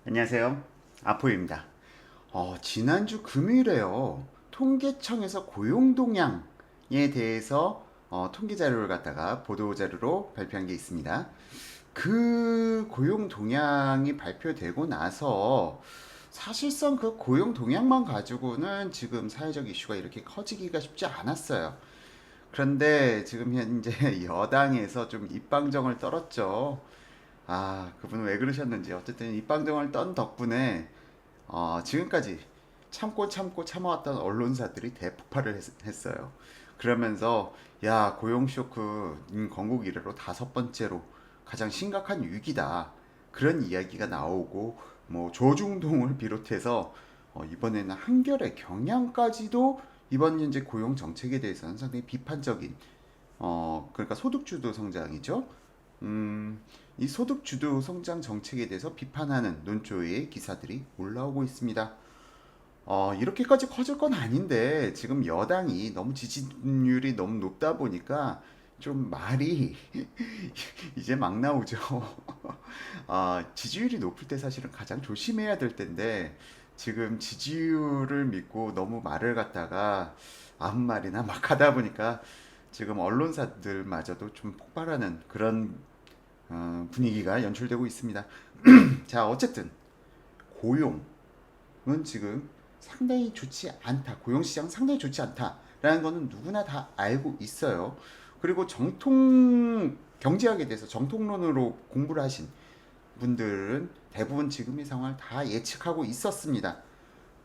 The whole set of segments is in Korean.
안녕하세요. 아포입니다. 지난주 금요일에요. 통계청에서 고용 동향에 대해서 통계 자료를 갖다가 보도 자료로 발표한 게 있습니다. 그 고용 동향이 발표되고 나서 사실상 그 고용 동향만 가지고는 지금 사회적 이슈가 이렇게 커지기가 쉽지 않았어요. 그런데 지금 현재 여당에서 좀 입방정을 떨었죠. 그분은 왜 그러셨는지. 어쨌든 입방정을 떤 덕분에 지금까지 참고 참고 참아왔던 언론사들이 대폭발을 했어요. 그러면서 야, 고용 쇼크 건국 이래로 다섯 번째로 가장 심각한 위기다. 그런 이야기가 나오고 뭐 조중동을 비롯해서 이번에는 한겨레 경향까지도 이번 현재 고용 정책에 대해서는 상당히 비판적인 그러니까 소득주도 성장이죠. 음, 이 소득주도 성장 정책에 대해서 비판하는 논조의 기사들이 올라오고 있습니다. 이렇게까지 커질 건 아닌데 지금 여당이 너무 지지율이 너무 높다 보니까 좀 말이 이제 막 나오죠. 지지율이 높을 때 사실은 가장 조심해야 될 텐데 지금 지지율을 믿고 너무 말을 갖다가 아무 말이나 막 하다 보니까 지금 언론사들마저도 좀 폭발하는 그런 분위기가 연출되고 있습니다. 자, 어쨌든 고용은 지금 상당히 좋지 않다. 고용시장 상당히 좋지 않다라는 거는 누구나 다 알고 있어요. 그리고 정통 경제학에 대해서 정통론으로 공부를 하신 분들은 대부분 지금의 상황을 다 예측하고 있었습니다.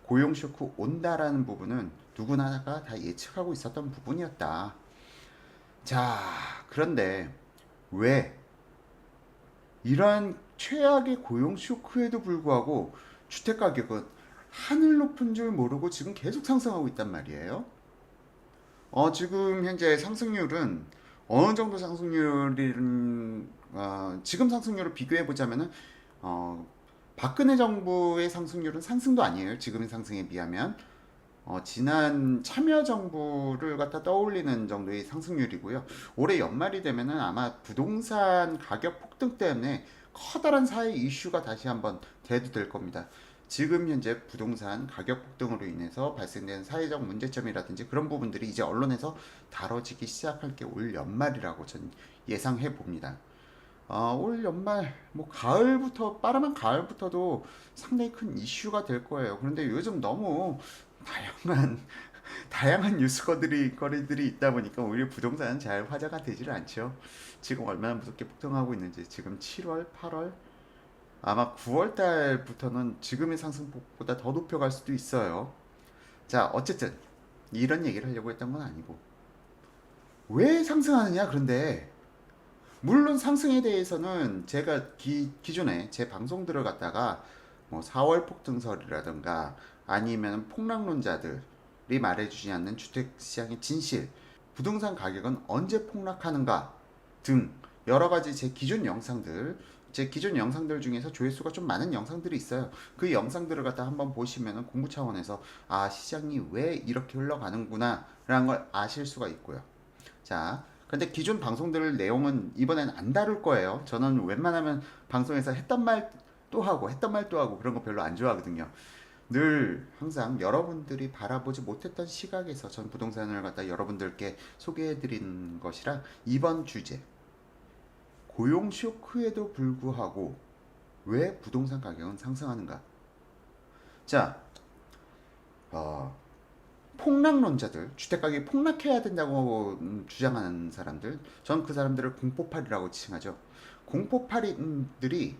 고용 쇼크 온다라는 부분은 누구나가 다 예측하고 있었던 부분이었다. 자, 그런데 왜 이러한 최악의 고용 쇼크에도 불구하고 주택 가격은 하늘 높은 줄 모르고 지금 계속 상승하고 있단 말이에요. 지금 현재 상승률은 어느 정도 상승률은 지금 상승률을 비교해 보자면은 어, 박근혜 정부의 상승률은 상승도 아니에요. 지금의 상승에 비하면 지난 참여정부를 갖다 떠올리는 정도의 상승률이고요. 올해 연말이 되면은 아마 부동산 가격 폭등 때문에 커다란 사회 이슈가 다시 한번 대두될 겁니다. 지금 현재 부동산 가격 폭등으로 인해서 발생된 사회적 문제점이라든지 그런 부분들이 이제 언론에서 다뤄지기 시작할 게 올 연말이라고 전 예상해 봅니다. 올 연말 뭐 가을부터 빠르면 가을부터도 상당히 큰 이슈가 될 거예요. 그런데 요즘 너무 다양한 다양한 뉴스거리들이 거리들이 있다 보니까 오히려 부동산은 잘 화제가 되질 않죠. 지금 얼마나 무섭게 폭등하고 있는지 지금 7월, 8월 아마 9월 달부터는 지금의 상승폭보다 더 높여갈 수도 있어요. 자, 어쨌든 이런 얘기를 하려고 했던 건 아니고 왜 상승하느냐 그런데 물론 상승에 대해서는 제가 기존에 제 방송들을 갖다가 뭐 4월 폭등설이라든가 아니면 폭락론자들이 말해주지 않는 주택시장의 진실, 부동산 가격은 언제 폭락하는가 등 여러 가지 제 기존 영상들 중에서 조회수가 좀 많은 영상들이 있어요. 그 영상들을 갖다 한번 보시면은 공부 차원에서 시장이 왜 이렇게 흘러가는구나 라는 걸 아실 수가 있고요. 자, 근데 기존 방송들 내용은 이번엔 안 다룰 거예요. 저는 웬만하면 방송에서 했던 말 또 하고 했던 말 또 하고 그런 거 별로 안 좋아하거든요. 늘 항상 여러분들이 바라보지 못했던 시각에서 전 부동산을 갖다 여러분들께 소개해 드린 것이라 이번 주제 고용 쇼크에도 불구하고 왜 부동산 가격은 상승하는가? 자, 어, 폭락론자들, 주택가격이 폭락해야 된다고 주장하는 사람들, 전 그 사람들을 공포팔이라고 칭하죠. 공포팔이들이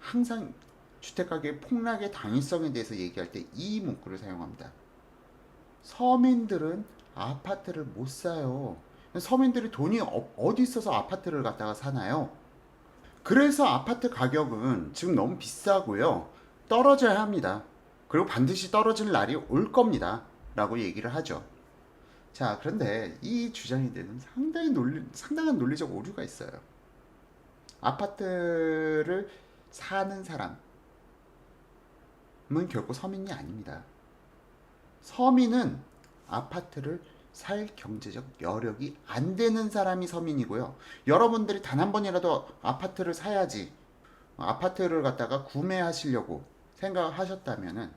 항상 주택가격 폭락의 당위성에 대해서 얘기할 때 이 문구를 사용합니다. 서민들은 아파트를 못 사요. 서민들이 돈이 어디 있어서 아파트를 갖다가 사나요? 그래서 아파트 가격은 지금 너무 비싸고요. 떨어져야 합니다. 그리고 반드시 떨어질 날이 올 겁니다. 라고 얘기를 하죠. 자, 그런데 이 주장에 대해서는 상당한 논리적 오류가 있어요. 아파트를 사는 사람은 결코 서민이 아닙니다. 서민은 아파트를 살 경제적 여력이 안 되는 사람이 서민이고요. 여러분들이 단 한 번이라도 아파트를 사야지. 아파트를 갖다가 구매하시려고 생각하셨다면은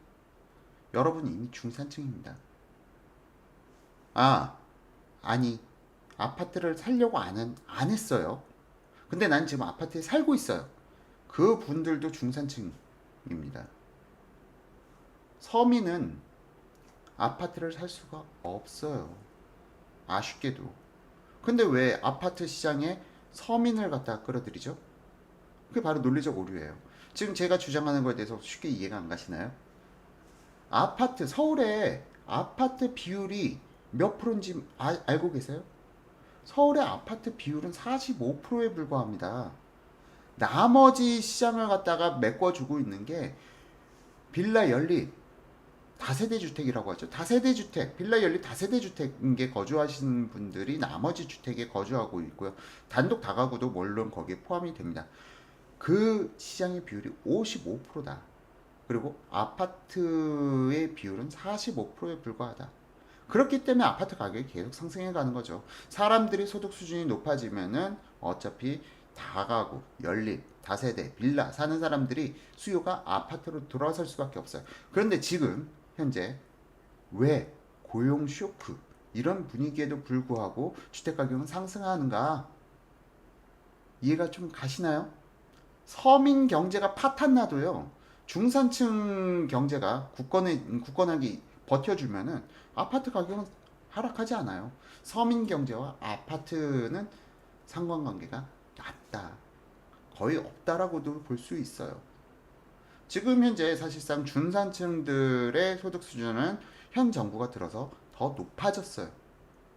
여러분 이미 중산층입니다. 아, 아니, 아파트를 살려고 안 했어요. 근데 난 지금 아파트에 살고 있어요. 그 분들도 중산층입니다. 서민은 아파트를 살 수가 없어요. 아쉽게도. 근데 왜 아파트 시장에 서민을 갖다 끌어들이죠? 그게 바로 논리적 오류예요. 지금 제가 주장하는 거에 대해서 쉽게 이해가 안 가시나요? 서울의 아파트 비율이 몇 프로인지 알고 계세요? 서울의 아파트 비율은 45%에 불과합니다. 나머지 시장을 갖다가 메꿔주고 있는 게 빌라 연립 다세대 주택이라고 하죠. 다세대 주택, 빌라 연립 다세대 주택에 거주하시는 분들이 나머지 주택에 거주하고 있고요. 단독 다가구도 물론 거기에 포함이 됩니다. 그 시장의 비율이 55%다. 그리고 아파트의 비율은 45%에 불과하다. 그렇기 때문에 아파트 가격이 계속 상승해 가는 거죠. 사람들이 소득 수준이 높아지면은 어차피 다가구, 연립, 다세대, 빌라 사는 사람들이 수요가 아파트로 돌아설 수밖에 없어요. 그런데 지금 현재 왜 고용 쇼크 이런 분위기에도 불구하고 주택 가격은 상승하는가 이해가 좀 가시나요? 서민 경제가 파탄나도요. 중산층 경제가 굳건하게 버텨주면은 아파트 가격은 하락하지 않아요. 서민 경제와 아파트는 상관관계가 낮다. 거의 없다라고도 볼 수 있어요. 지금 현재 사실상 중산층들의 소득 수준은 현 정부가 들어서 더 높아졌어요.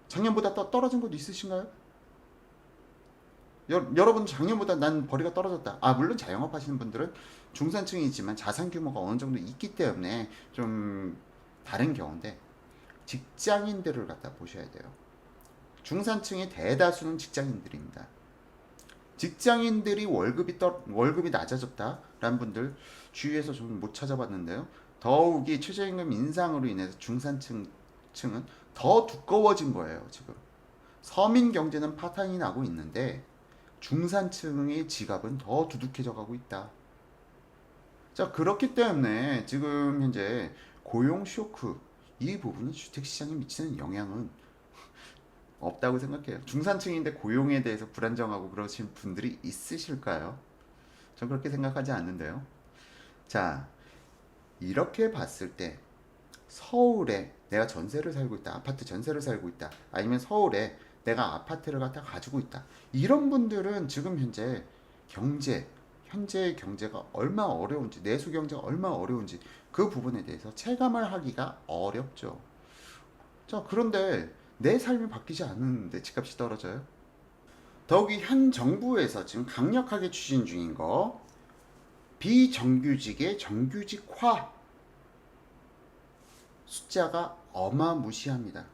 작년보다 떨어진 것도 있으신가요? 여러분 작년보다 난 벌이가 떨어졌다. 물론 자영업 하시는 분들은 중산층이지만 자산 규모가 어느 정도 있기 때문에 좀 다른 경우인데 직장인들을 갖다 보셔야 돼요. 중산층의 대다수는 직장인들입니다. 직장인들이 월급이 낮아졌다라는 분들 주위에서 좀 못 찾아봤는데요. 더욱이 최저임금 인상으로 인해서 중산층은 더 두꺼워진 거예요, 지금. 서민 경제는 파탄이 나고 있는데 중산층의 지갑은 더 두둑해져 가고 있다. 자, 그렇기 때문에 지금 현재 고용 쇼크 이 부분이 주택 시장에 미치는 영향은 없다고 생각해요. 중산층인데 고용에 대해서 불안정하고 그러신 분들이 있으실까요? 전 그렇게 생각하지 않는데요. 자, 이렇게 봤을 때 서울에 내가 전세를 살고 있다. 아파트 전세를 살고 있다. 아니면 서울에 내가 아파트를 갖다 가지고 있다. 이런 분들은 지금 현재의 경제가 얼마나 어려운지, 내수 경제가 얼마나 어려운지 그 부분에 대해서 체감을 하기가 어렵죠. 자, 그런데 내 삶이 바뀌지 않는데 집값이 떨어져요? 더욱이 현 정부에서 지금 강력하게 추진 중인 거 비정규직의 정규직화 숫자가 어마무시합니다.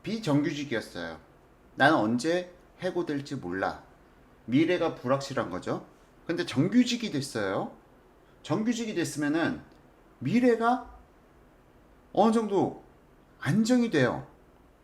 비정규직이었어요. 나는 언제 해고될지 몰라. 미래가 불확실한 거죠. 근데 정규직이 됐어요. 정규직이 됐으면은 미래가 어느 정도 안정이 돼요.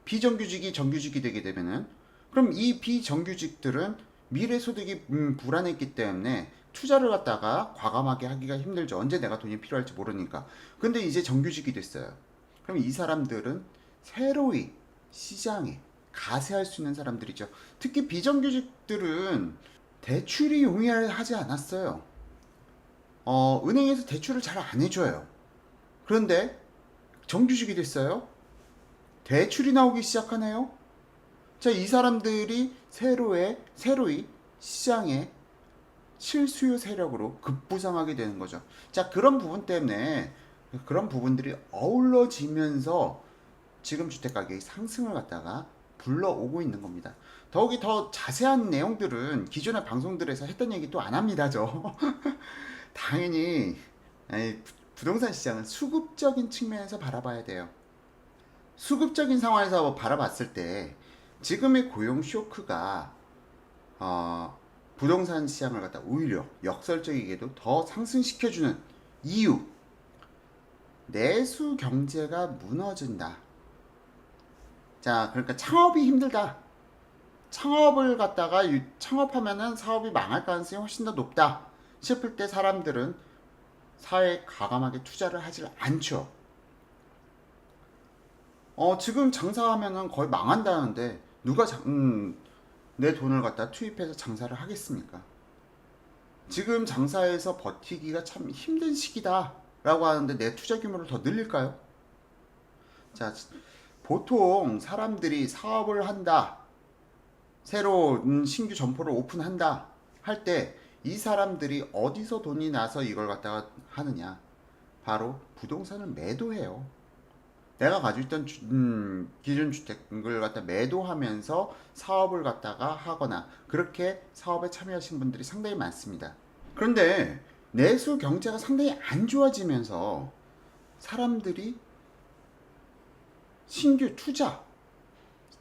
비정규직이 정규직이 되게 되면은 그럼 이 비정규직들은 미래 소득이 불안했기 때문에 투자를 갖다가 과감하게 하기가 힘들죠. 언제 내가 돈이 필요할지 모르니까. 근데 이제 정규직이 됐어요. 그럼 이 사람들은 새로이 시장에 가세할 수 있는 사람들이죠. 특히 비정규직들은 대출이 용이하지 않았어요. 은행에서 대출을 잘 안 해줘요. 그런데 정규직이 됐어요. 대출이 나오기 시작하네요. 자, 이 사람들이 새로이 시장에 실수요 세력으로 급부상하게 되는 거죠. 자, 그런 부분 때문에 그런 부분들이 어우러지면서 지금 주택 가격이 상승을 갖다가 불러오고 있는 겁니다. 더욱이 더 자세한 내용들은 기존의 방송들에서 했던 얘기 또 안 합니다, 저. 당연히 부동산 시장은 수급적인 측면에서 바라봐야 돼요. 수급적인 상황에서 바라봤을 때 지금의 고용 쇼크가 부동산 시장을 갖다 오히려 역설적이게도 더 상승시켜주는 이유, 내수 경제가 무너진다. 자, 그러니까 창업이 힘들다. 창업하면은 사업이 망할 가능성이 훨씬 더 높다. 싶을 때 사람들은 사회에 과감하게 투자를 하질 않죠. 지금 장사하면은 거의 망한다는데 누가 내 돈을 갖다 투입해서 장사를 하겠습니까? 지금 장사해서 버티기가 참 힘든 시기다라고 하는데 내 투자 규모를 더 늘릴까요? 자, 보통 사람들이 사업을 한다, 새로 신규 점포를 오픈한다 할 때 이 사람들이 어디서 돈이 나서 이걸 갖다가 하느냐? 바로 부동산을 매도해요. 내가 가지고 있던 기준 주택을 갖다 매도하면서 사업을 갖다가 하거나 그렇게 사업에 참여하신 분들이 상당히 많습니다. 그런데 내수 경제가 상당히 안 좋아지면서 사람들이 신규 투자,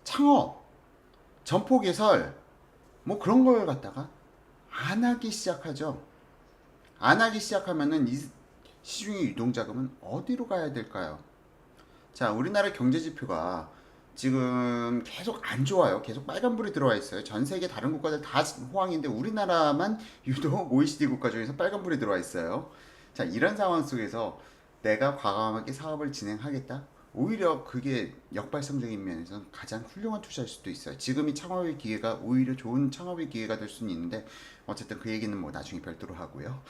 창업, 점포 개설 뭐 그런 걸 갖다가 안 하기 시작하죠. 안 하기 시작하면은 이 시중의 유동자금은 어디로 가야 될까요? 자, 우리나라 경제 지표가 지금 계속 안 좋아요. 계속 빨간불이 들어와 있어요. 전 세계 다른 국가들 다 호황인데 우리나라만 유독 OECD 국가 중에서 빨간불이 들어와 있어요. 자, 이런 상황 속에서 내가 과감하게 사업을 진행하겠다? 오히려 그게 역발상적인 면에서는 가장 훌륭한 투자일 수도 있어요. 지금이 창업의 기회가 오히려 좋은 창업의 기회가 될 수는 있는데 어쨌든 그 얘기는 뭐 나중에 별도로 하고요.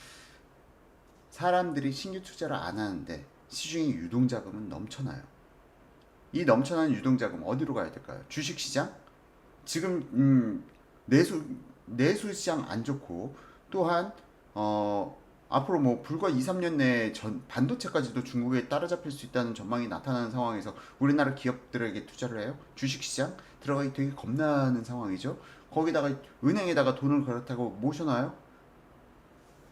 사람들이 신규 투자를 안 하는데 시중에 유동자금은 넘쳐나요. 이 넘쳐나는 유동자금 어디로 가야 될까요? 주식시장? 지금 내수 시장 안 좋고 또한 앞으로 뭐 불과 2, 3년 내에 반도체까지도 중국에 따라잡힐 수 있다는 전망이 나타나는 상황에서 우리나라 기업들에게 투자를 해요? 주식시장 들어가기 되게 겁나는 상황이죠. 거기다가 은행에다가 돈을 그렇다고 모셔놔요?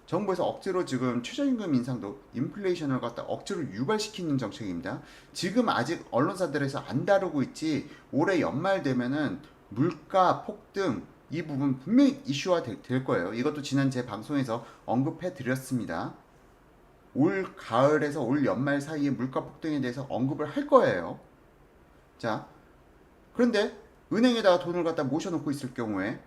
정부에서 억지로 지금 최저임금 인상도 인플레이션을 갖다 억지로 유발시키는 정책입니다. 지금 아직 언론사들에서 안 다루고 있지 올해 연말 되면은 물가 폭등 이 부분 분명히 이슈화 될 거예요. 이것도 지난 제 방송에서 언급해 드렸습니다. 올 가을에서 올 연말 사이에 물가 폭등에 대해서 언급을 할 거예요. 자, 그런데 은행에다가 돈을 갖다 모셔놓고 있을 경우에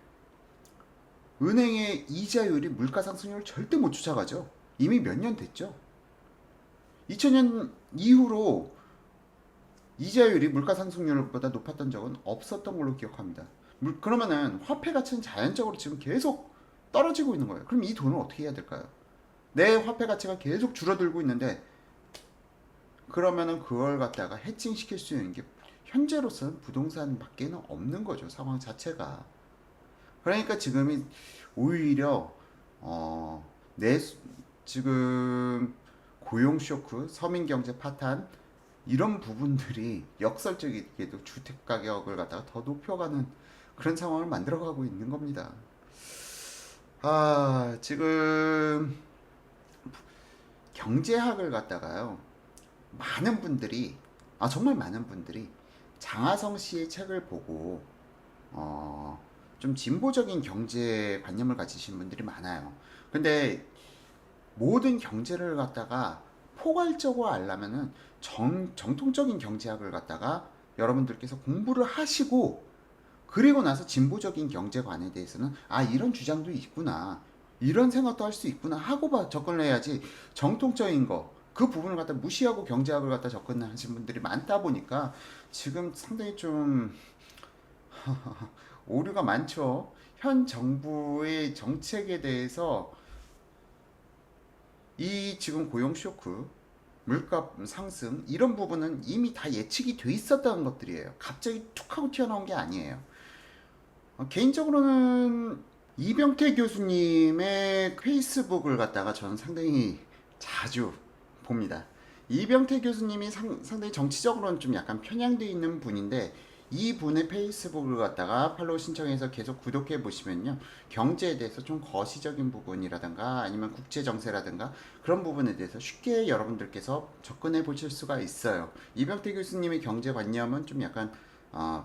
은행의 이자율이 물가 상승률을 절대 못 쫓아가죠. 이미 몇 년 됐죠. 2000년 이후로 이자율이 물가 상승률보다 높았던 적은 없었던 걸로 기억합니다. 그러면은 화폐 가치는 자연적으로 지금 계속 떨어지고 있는 거예요. 그럼 이 돈을 어떻게 해야 될까요? 내 화폐 가치가 계속 줄어들고 있는데 그러면은 그걸 갖다가 해칭시킬 수 있는 게 현재로서는 부동산밖에는 없는 거죠. 상황 자체가. 그러니까 지금이 오히려 내 지금 고용 쇼크, 서민 경제 파탄 이런 부분들이 역설적이게도 주택 가격을 갖다가 더 높여가는 그런 상황을 만들어가고 있는 겁니다. 지금 경제학을 갖다가요. 많은 분들이 정말 많은 분들이 장하성 씨의 책을 보고 좀 진보적인 경제 관념을 가지신 분들이 많아요. 근데 모든 경제를 갖다가 포괄적으로 알려면은 정통적인 경제학을 갖다가 여러분들께서 공부를 하시고 그리고 나서 진보적인 경제관에 대해서는 이런 주장도 있구나 이런 생각도 할 수 있구나 하고 접근을 해야지 정통적인 거 그 부분을 갖다 무시하고 경제학을 갖다 접근하신 분들이 많다 보니까 지금 상당히 좀 오류가 많죠. 현 정부의 정책에 대해서 이 지금 고용 쇼크, 물가 상승 이런 부분은 이미 다 예측이 돼 있었던 것들이에요. 갑자기 툭 하고 튀어나온 게 아니에요. 개인적으로는 이병태 교수님의 페이스북을 갖다가 저는 상당히 자주 봅니다. 이병태 교수님이 상당히 정치적으로는 좀 약간 편향되어 있는 분인데 이 분의 페이스북을 갖다가 팔로우 신청해서 계속 구독해 보시면요. 경제에 대해서 좀 거시적인 부분이라든가 아니면 국제 정세라든가 그런 부분에 대해서 쉽게 여러분들께서 접근해 보실 수가 있어요. 이병태 교수님의 경제관념은 좀 약간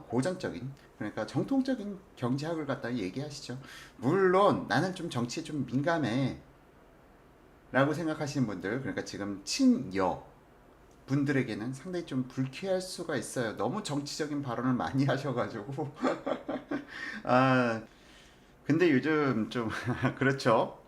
고전적인 그러니까 정통적인 경제학을 갖다 얘기하시죠. 물론 나는 좀 정치에 좀 민감해 라고 생각하시는 분들 그러니까 지금 친여 분들에게는 상당히 좀 불쾌할 수가 있어요. 너무 정치적인 발언을 많이 하셔가지고 근데 요즘 좀 그렇죠.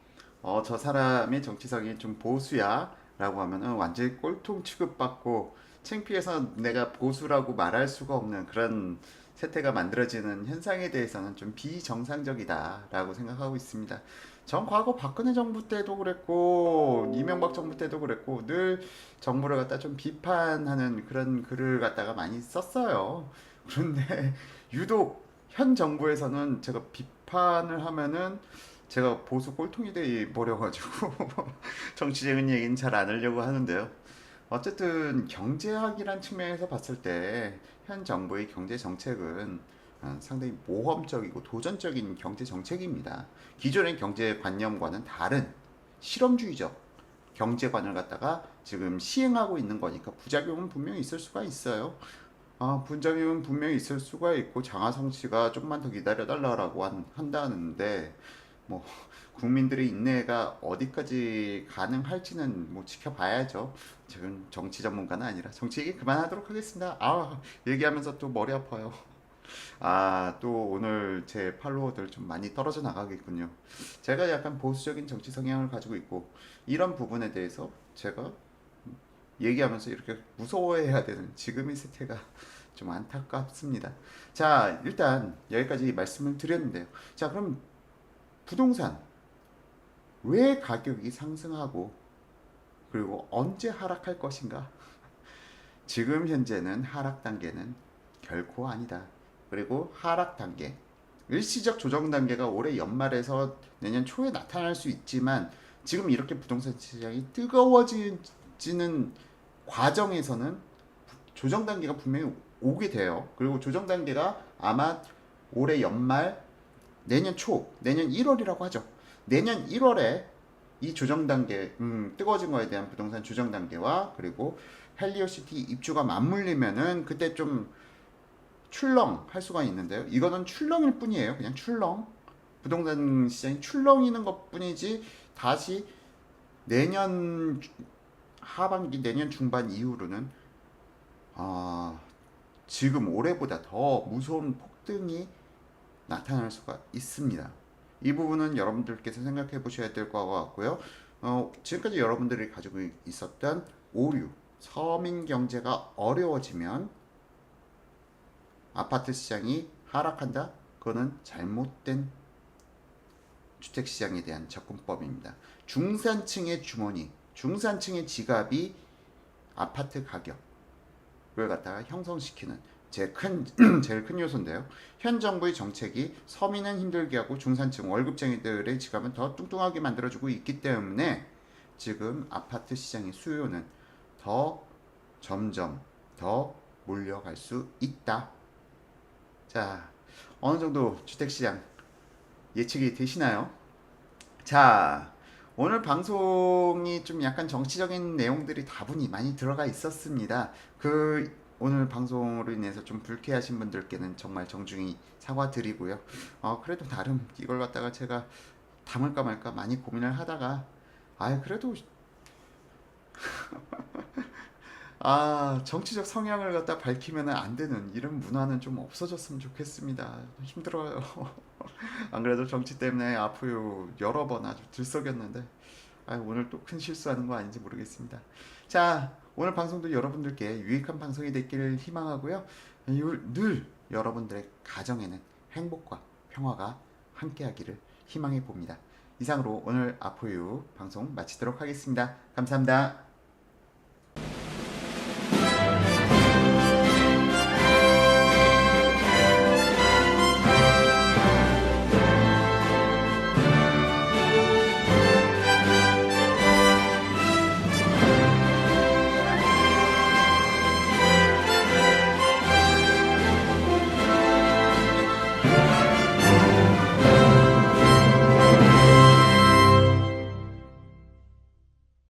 저 사람의 정치성이 좀 보수야라고 하면은 완전히 꼴통 취급받고 창피해서 내가 보수라고 말할 수가 없는 그런 세태가 만들어지는 현상에 대해서는 좀 비정상적이다라고 생각하고 있습니다. 전 과거 박근혜 정부 때도 그랬고 이명박 정부 때도 그랬고 늘 정부를 갖다 좀 비판하는 그런 글을 갖다가 많이 썼어요. 그런데 유독 현 정부에서는 제가 비판을 하면은 제가 보수 꼴통이 돼 버려가지고 정치적인 얘기는 잘 안 하려고 하는데요. 어쨌든 경제학이란 측면에서 봤을 때 현 정부의 경제 정책은 상당히 모험적이고 도전적인 경제 정책입니다. 기존의 경제 관념과는 다른 실험주의적 경제관을 갖다가 지금 시행하고 있는 거니까 부작용은 분명히 있을 수가 있어요. 부작용은 분명히 있을 수가 있고 장하성 씨가 조금만 더 기다려달라고 한다는데 뭐 국민들의 인내가 어디까지 가능할지는 뭐 지켜봐야죠. 지금 정치 전문가는 아니라 정치 얘기 그만하도록 하겠습니다. 얘기하면서 또 머리 아파요. 또 오늘 제 팔로워들 좀 많이 떨어져 나가겠군요. 제가 약간 보수적인 정치 성향을 가지고 있고 이런 부분에 대해서 제가 얘기하면서 이렇게 무서워해야 되는 지금의 세태가 좀 안타깝습니다. 자, 일단 여기까지 말씀을 드렸는데요. 자, 그럼 부동산 왜 가격이 상승하고 그리고 언제 하락할 것인가? 지금 현재는 하락 단계는 결코 아니다. 그리고 하락 단계, 일시적 조정 단계가 올해 연말에서 내년 초에 나타날 수 있지만 지금 이렇게 부동산 시장이 뜨거워지는 과정에서는 조정 단계가 분명히 오게 돼요. 그리고 조정 단계가 아마 올해 연말, 내년 초, 내년 1월이라고 하죠. 내년 1월에 이 조정 단계, 뜨거워진 거에 대한 부동산 조정 단계와 그리고 헬리오시티 입주가 맞물리면은 그때 좀 출렁 할 수가 있는데요. 이거는 출렁일 뿐이에요. 그냥 출렁. 부동산 시장이 출렁이는 것 뿐이지 다시 내년 하반기, 내년 중반 이후로는 아, 지금 올해보다 더 무서운 폭등이 나타날 수가 있습니다. 이 부분은 여러분들께서 생각해 보셔야 될 것 같고요. 지금까지 여러분들이 가지고 있었던 오류, 서민 경제가 어려워지면 아파트 시장이 하락한다? 그거는 잘못된 주택 시장에 대한 접근법입니다. 중산층의 주머니, 중산층의 지갑이 아파트 가격을 갖다가 형성시키는 제일 큰 요소인데요. 현 정부의 정책이 서민은 힘들게 하고 중산층 월급쟁이들의 지갑은 더 뚱뚱하게 만들어주고 있기 때문에 지금 아파트 시장의 수요는 점점 더 몰려갈 수 있다. 자, 어느 정도 주택시장 예측이 되시나요? 자, 오늘 방송이 좀 약간 정치적인 내용들이 다분히 많이 들어가 있었습니다. 오늘 방송으로 인해서 좀 불쾌하신 분들께는 정말 정중히 사과드리고요. 그래도 나름 이걸 갖다가 제가 담을까 말까 많이 고민을 하다가, 그래도 정치적 성향을 갖다 밝히면 안 되는 이런 문화는 좀 없어졌으면 좋겠습니다. 힘들어요. 안 그래도 정치 때문에 앞으로 여러 번 아주 들썩였는데, 오늘 또 큰 실수하는 거 아닌지 모르겠습니다. 자, 오늘 방송도 여러분들께 유익한 방송이 됐기를 희망하고요. 늘 여러분들의 가정에는 행복과 평화가 함께하기를 희망해 봅니다. 이상으로 오늘 아포유 방송 마치도록 하겠습니다. 감사합니다.